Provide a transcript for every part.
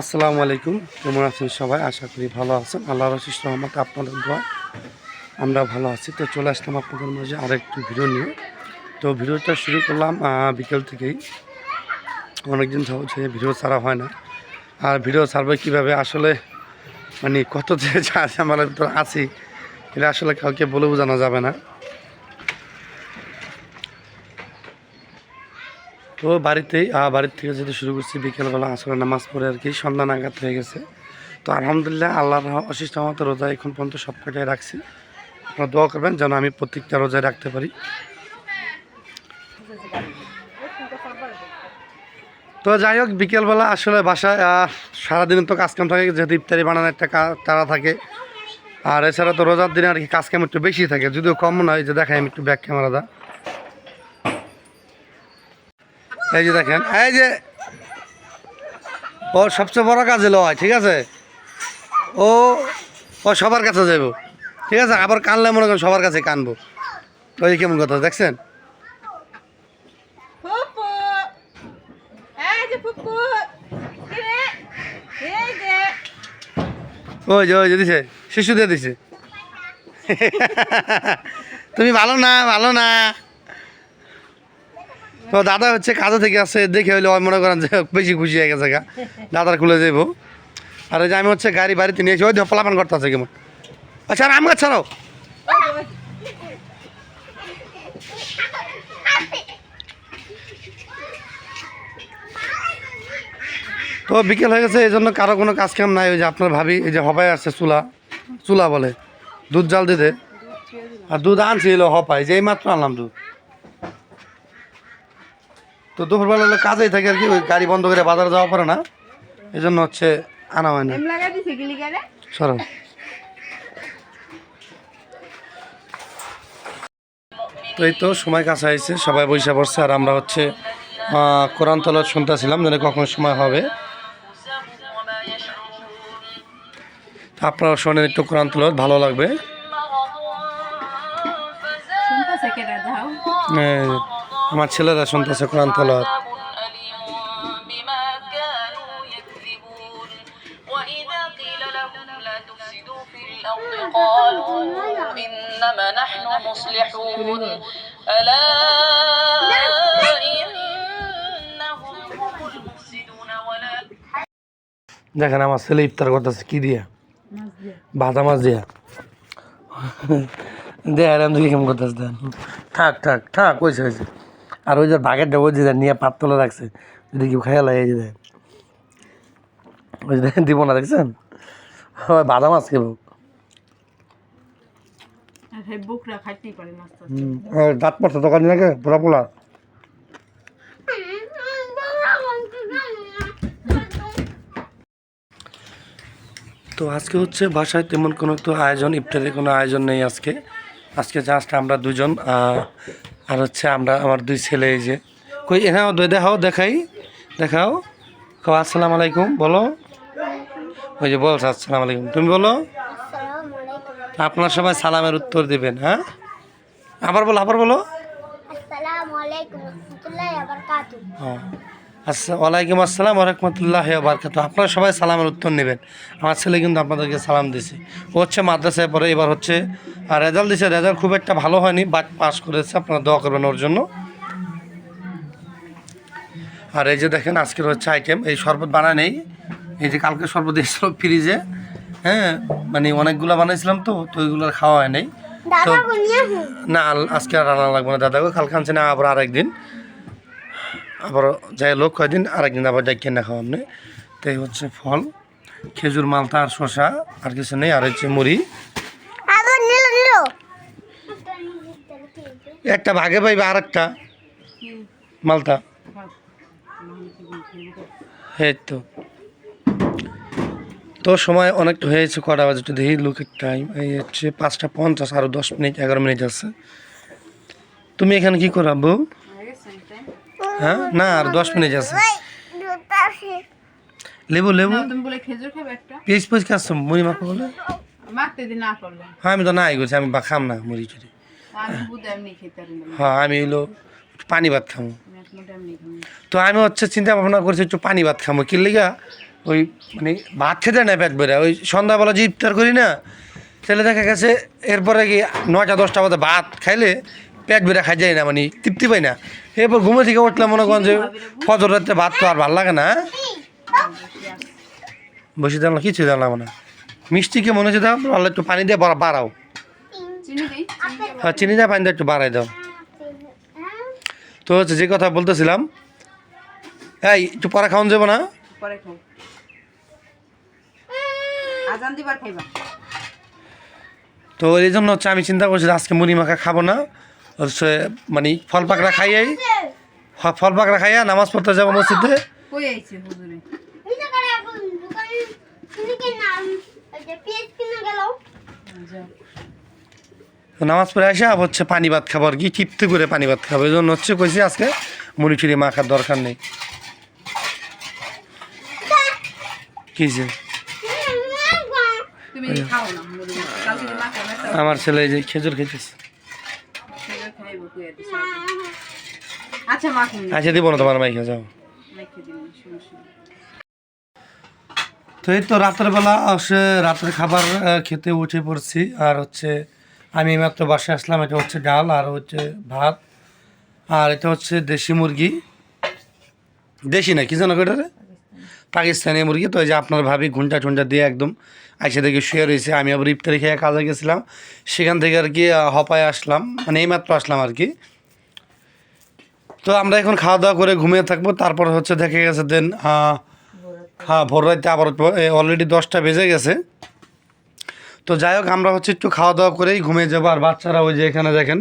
আসসালামু আলাইকুম, কেমন আছেন সবাই? আশা করি ভালো আছেন। আল্লাহর অশেষ রহমতে আপনাদের দোয়া আমরা ভালো আছি। তো চলে আসলাম আপনাদের মাঝে আরেকটি ভিডিও নিয়ে। তো ভিডিওটা শুরু করলাম বিকেল থেকেই। অনেকদিন হচ্ছে ভিডিও ছাড়া হয় না। আর ভিডিও ছাড়বে কীভাবে, আসলে মানে কত যে আমার ভিতর আছি এটা আসলে কাউকে বলে বোঝানো যাবে না। তো বাড়ির থেকে যদি শুরু করছি বিকেলবেলা আসলে নামাজ পড়ে আর কি সন্ধ্যা নাগাদ হয়ে গেছে। তো আলহামদুলিল্লাহ আল্লাহর অশেষ রহমতে রোজা এখন পর্যন্ত সব কটাই রাখছি। আপনারা দোয়া করবেন যেন আমি প্রত্যেকটা রোজায় রাখতে পারি। তো যাই হোক, বিকেলবেলা আসলে বাসায় সারাদিন তো কাজকাম থাকে, যেহেতু ইফতারি বানানোর একটা তাড়া থাকে। আর এছাড়া তো রোজার দিনে আর কি কাজকাম একটু বেশি থাকে, যদিও কম নয়। যে দেখাই আমি একটু ব্যাক ক্যামেরাটা, এই যে দেখেন, এই যে ও সবচেয়ে বড় কাজে লয়, ঠিক আছে? ও ও সবার কাছে যাইব, ঠিক আছে? আবার কানলে মনে করেন সবার কাছে কানবো। ওই কেমন কথা দেখছেন? ওই যে দিছে, শিশু দিয়ে দিছে। তুমি ভালো না। তো দাদা হচ্ছে কাজে থেকে আসছে, দেখে হইলে মনে করেন যে বেশি খুশি হয়ে গেছে গা, দাদার খুলে যাইবো। আর ওই যে আমি হচ্ছে গাড়ি বাড়িতে নিয়েছি, ওই ধপলাপান করতে আছে কেমন। আচ্ছা আর আম গাছ ছাড়াও। তো বিকেল হয়ে গেছে, এই জন্য কারো কোনো কাজ কাম নাই। ওই যে আপনার ভাবি এই যে হবাই আসছে, চুলা বলে দুধ জাল দিতে। আর দুধ আনছিল হপাই, যে এই মাত্র আনলাম দুধ। তো দুপুরবেলা হলে কাজেই থাকে আর কি, ওই গাড়ি বন্ধ করে বাজারে যাওয়া পড়ে না, এই জন্য হচ্ছে আনা হয় না। সরো। তো এই তো সময় কাছে আইছে, সবাই বৈশা পড়ছে। আর আমরা হচ্ছে কোরআন তলাত শুনতেছিলাম, যেন কখন সময় হবে। আপনারা শোনেন একটু কোরআন তলাত, ভালো লাগবে। আমার ছেলেরা শুনতেছে কোরআন তলাত। দেখেন আমার ছেলে ইফতার করতেছে কি দিয়া, ভাজা মাছ দিয়া। দেখেন তুই কেমন করতেছে, দেন থাক কইছে হয়েছে। আর ওই যে বাঘের ডাবো যে নিয়ে পাত তোলা রাখছে, যদি কেউ খাইয়া লাগে যে দেয়, ওই যে দিব না, দেখছেন? ভাজা মাছ খেবো, দাঁত পড়ছে দোকান নাকি পোলা পোলা। তো আজকে হচ্ছে বাসায় তেমন কোনো তো আয়োজন, ইফতারের কোনো আয়োজন নেই আজকে জাস্ট আমরা দুজন আর হচ্ছে আমার দুই ছেলে। এই যে কই হ্যাঁ দেখাও আসসালামু আলাইকুম বলো। ওই যে বলছে আসসালামু আলাইকুম, তুমি বলো। আপনার সবাই সালামের উত্তর দিবেন। হ্যাঁ, আবার বলো। আচ্ছা, ওয়ালাইকুম আসসালাম ওয়া রাহমাতুল্লাহি ওয়া বারাকাতুহু। আপনারা সবাই সালামের উত্তর নেবেন। আমার ছেলে কিন্তু আপনাদেরকে সালাম দিছে। ও হচ্ছে মাদ্রাসায় পড়ে, এবার হচ্ছে রেজাল্ট দিছে। রেজাল্ট খুব একটা ভালো হয়নি, বাট পাস করেছে। আপনারা দোয়া করবেন ওর জন্য। আর এই যে দেখেন আজকের হচ্ছে আইটেম, এই শরবত বানায় নেই। এই যে কালকে শরবত দিয়েছিল ফ্রিজে, হ্যাঁ, মানে অনেকগুলো বানাইছিলাম তো ওইগুলো খাওয়া হয় নাই। তো না, আজকে আর রান্না লাগবে না দাদাকে, কালকে আনছে না, আবার আরেকদিন আবার যাই লোক কয়দিন আরেকদিন আবার যাই কেনা খাওয়া আপনি। তো এই হচ্ছে ফল, খেজুর, মালতা আর শসা, আর কিছু নেই। আর হচ্ছে মুড়ি, একটা ভাগে পাইবে আর একটা মালতা। এই তো সময় অনেকটা হয়েছে, কটা বাজে একটু দেখি লোকের টাইম। এই হচ্ছে 5:50, আরও 10 মিনিট 11 মিনিট আছে। তুমি এখানে কি করো আব্বু? হ্যাঁ না, আর 10 মিনিট আছে। লেবু পিস খাচ্ছ, মুড়ি মাখো বলে। হ্যাঁ আমি তো নাই করছি, আমি খাম না মুড়ি টুড়ি। হ্যাঁ আমি হইলো পানি ভাত খামো। তো আমি হচ্ছে চিন্তা ভাবনা করছি একটু পানি ভাত খামো, কি লিগা ওই মানে ভাত খেতে না পেট ভরে, ওই সন্ধ্যাবেলা যে ইফতার করি না, তাহলে দেখা গেছে এরপরে কি 9টা-10টা বাজে ভাত খাইলে পেট ভরে খাই যায় না, মানে তৃপ্তি পাই না। এরপর ঘুমে থেকে উঠলাম মনে করেন যে ফজর রাতে ভাত তো আর ভালো লাগে না। বসে দিলাম কিছু দিলাম না, মিষ্টিকে মনে হচ্ছে দাও ভালো, একটু পানি দিয়ে বাড়াও। হ্যাঁ চিনি দিয়ে পানি দিয়ে একটু বাড়াই দাও। তো হচ্ছে যে কথা বলতেছিলাম, এই একটু পরে খাওয়ান যাবো না? তো এই জন্য হচ্ছে আমি চিন্তা করছি আজকে মুড়ি মাখা খাবো না, হচ্ছে মানে ফল পাকড়া খাইয়াই, ফল পাকড়া খাইয়া নামাজ পড়তে যাবো মসজিদে। নামাজ পড়ে আসে হচ্ছে পানি ভাত খাবো আর কি, তৃপ্তি করে পানি ভাত খাবো। এই জন্য হচ্ছে কইছি আজকে মুড়ি টুড়ি মাখার দরকার নেই। কি যে আমার ছেলে যে খেজুর খেতেছে। আচ্ছা দিব না তোমার মাইকে যাও। তো এই তো রাতের বেলা রাতের খাবার খেতে উঠে পড়ছি। আর হচ্ছে আমি মাত্র বাসায় আসলাম। এটা হচ্ছে ডাল আর হচ্ছে ভাত, আর এটা হচ্ছে দেশি মুরগি, দেশি না কি জানো এটা পাকিস্তানি মুরগি। তো এই যে আপনার ভাবি ঘুন্টা টুন্টা দিয়ে একদম আইসে থেকে শুয়ে রয়েছে। আমি আবার ইফতারি খেয়ে কাজে গেছিলাম, সেখান থেকে আর কি হপায় আসলাম, মানে এইমাত্র আসলাম আর কি। তো আমরা এখন খাওয়া দাওয়া করে ঘুমিয়ে থাকবো। তারপর হচ্ছে দেখে গেছে দেন হ্যাঁ ভোর রাতে আবার অলরেডি 10টা বেজে গেছে। তো যাই হোক আমরা হচ্ছে একটু খাওয়া দাওয়া করেই ঘুমিয়ে যাবো। আর বাচ্চারা ওই যে এখানে দেখেন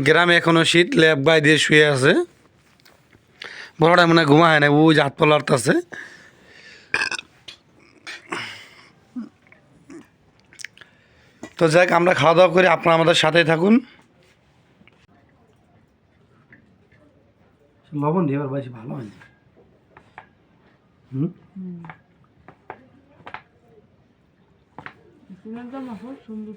গ্রামে এখনও শীত, ল্যাব গায়ে দিয়ে শুয়ে আছে। বড়টা মনে হয় ঘুমায় না, ওই যে হাত পা লড়তেছে। তো যাই হোক আমরা খাওয়া দাওয়া করি, আপনারা আমাদের সাথেই থাকুন। লবণ দিয়ে এবার বেশি ভালো হয় না। সুন্দর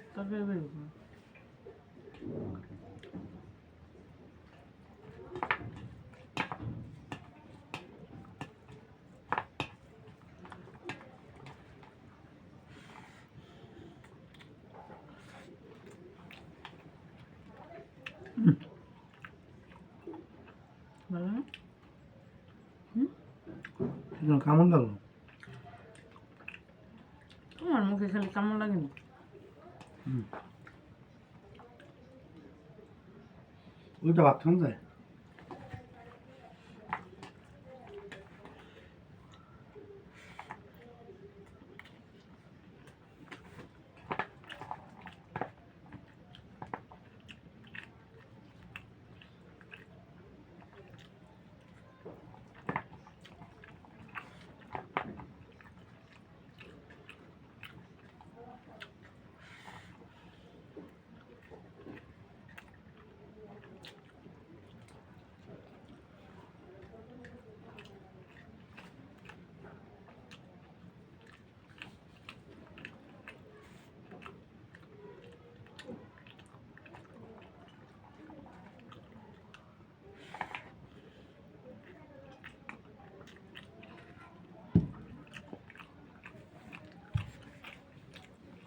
কেমন লাগলো? তোমার মুখে খালি কেমন লাগে না? ওইটা ভাত খান যায়।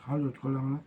ভালো করলাম না।